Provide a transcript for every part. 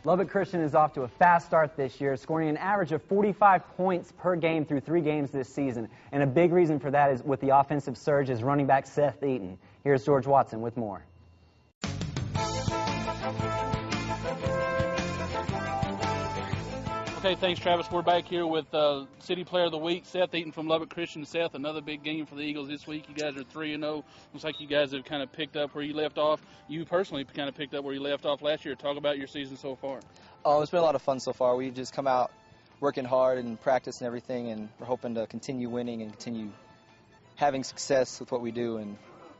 Lubbock Christian is off to a fast start this year, scoring an average of 45 points per game through 3 games this season. And a big reason for that is with the offensive surge is running back Seth Eaton. Here's George Watson with more. Okay, thanks, Travis. We're back here with City Player of the Week, Seth Eaton from Lubbock Christian. Seth, another big game for the Eagles this week. You guys are 3-0. Looks like you guys have kind of picked up where you left off. You personally kind of picked up where you left off last year. Talk about your season so far. It's been a lot of fun so far. We've just come out working hard and practice and everything, and we're hoping to continue winning and continue having success with what we do, and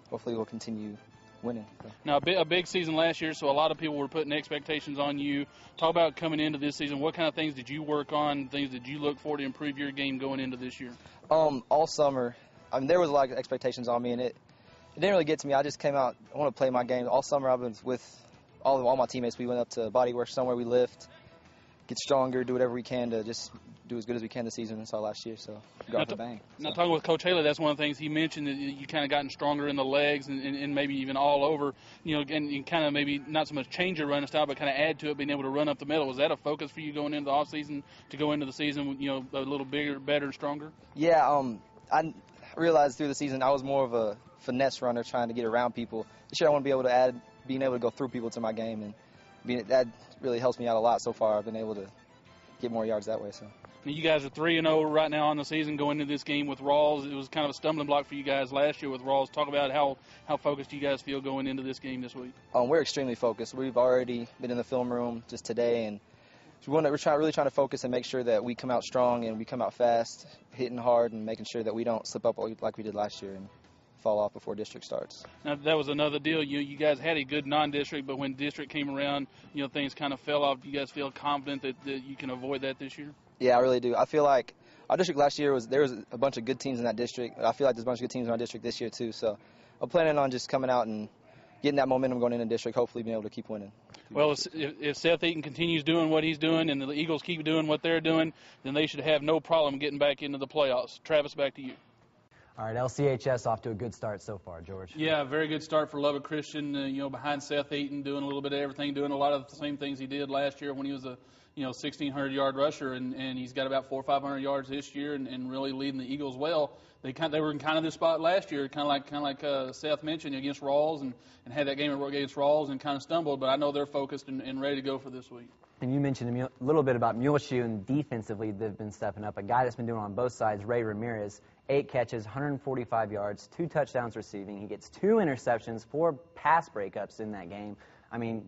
hopefully we'll continue winning. Now, a big season last year, so a lot of people were putting expectations on you. Talk about coming into this season. What kind of things did you work on, things did you look for to improve your game going into this year? All summer, there was a lot of expectations on me, and it didn't really get to me. I just came out, I want to play my game. All summer I've been with all my teammates. We went up to Body Work somewhere, we lift, get stronger, do whatever we can to just do as good as we can this season. That's all last year, so got off the bang. Now, talking with Coach Haley, that's one of the things he mentioned, that you kind of gotten stronger in the legs and maybe even all over, and kind of maybe not so much change your running style, but kind of add to it, being able to run up the middle. Was that a focus for you going into the offseason to go into the season, a little bigger, better, and stronger? Yeah, I realized through the season I was more of a finesse runner trying to get around people. This year I want to be able to add being able to go through people to my game, and that really helps me out a lot so far. I've been able to get more yards that way. So. You guys are 3-0 right now on the season going into this game with Rawls. It was kind of a stumbling block for you guys last year with Rawls. Talk about how focused you guys feel going into this game this week. We're extremely focused. We've already been in the film room just today, and we're really trying to focus and make sure that we come out strong and we come out fast, hitting hard, and making sure that we don't slip up like we did last year and fall off before district starts. Now, that was another deal. You guys had a good non-district, but when district came around, things kind of fell off. Do you guys feel confident that you can avoid that this year? Yeah, I really do. I feel like our district last year there was a bunch of good teams in that district. I feel like there's a bunch of good teams in our district this year too. So I'm planning on just coming out and getting that momentum going into district, hopefully being able to keep winning. Well, if Seth Eaton continues doing what he's doing and the Eagles keep doing what they're doing, then they should have no problem getting back into the playoffs. Travis, back to you. All right, LCHS off to a good start so far, George. Yeah, very good start for Lubbock Christian, behind Seth Eaton, doing a little bit of everything, doing a lot of the same things he did last year when he was a 1,600-yard rusher, and he's got about 400 or 500 yards this year and really leading the Eagles well. They were in kind of this spot last year, kind of like Seth mentioned, against Rawls, and had that game against Rawls and kind of stumbled, but I know they're focused and ready to go for this week. And you mentioned a little bit about Muleshoe, and defensively they've been stepping up. A guy that's been doing it on both sides, Ray Ramirez, 8 catches, 145 yards, 2 touchdowns receiving. He gets 2 interceptions, 4 pass breakups in that game. I mean,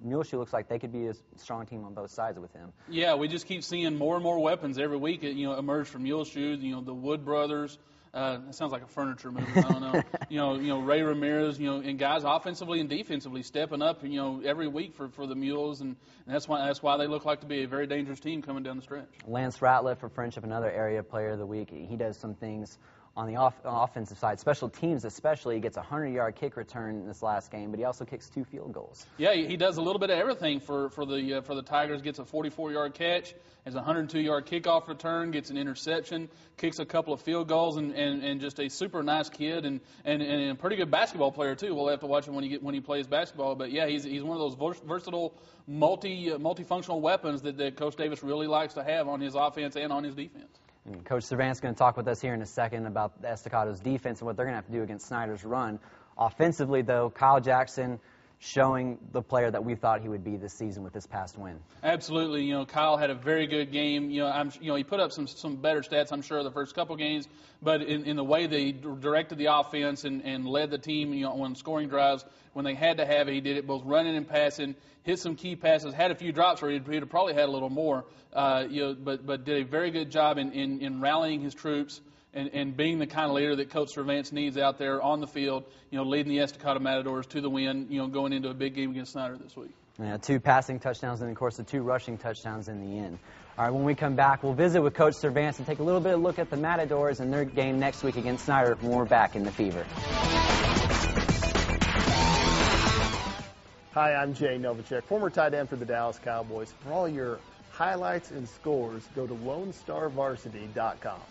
Muleshoe looks like they could be a strong team on both sides with him. Yeah, we just keep seeing more and more weapons every week. Emerge from Muleshoe. The Wood brothers. That sounds like a furniture movie. I don't know. Ray Ramirez. And guys offensively and defensively stepping up. Every week for the Mules, and that's why they look like to be a very dangerous team coming down the stretch. Lance Ratliff for Friendship, another area player of the week. He does some things on the offensive side, special teams especially. He gets a 100-yard kick return in this last game, but he also kicks 2 field goals. Yeah, he does a little bit of everything for the Tigers. Gets a 44-yard catch, has a 102-yard kickoff return, gets an interception, kicks a couple of field goals, and just a super nice kid and a pretty good basketball player too. We'll have to watch him when he plays basketball. But yeah, he's one of those versatile, multifunctional weapons that Coach Davis really likes to have on his offense and on his defense. And Coach Cervant's going to talk with us here in a second about Estacado's defense and what they're going to have to do against Snyder's run. Offensively, though, Kyle Jackson showing the player that we thought he would be this season with this past win. Absolutely. Kyle had a very good game. He put up some better stats, I'm sure, the first couple games, but in the way they directed the offense and led the team, on scoring drives, when they had to have it, he did it both running and passing, hit some key passes, had a few drops where he'd have probably had a little more, but did a very good job in rallying his troops and being the kind of leader that Coach Cervant needs out there on the field, leading the Estacado Matadors to the win, going into a big game against Snyder this week. Yeah, 2 passing touchdowns and, of course, the 2 rushing touchdowns in the end. All right, when we come back, we'll visit with Coach Cervant and take a little bit of a look at the Matadors and their game next week against Snyder when we're back in the Fever. Hi, I'm Jay Novacek, former tight end for the Dallas Cowboys. For all your highlights and scores, go to LoneStarVarsity.com.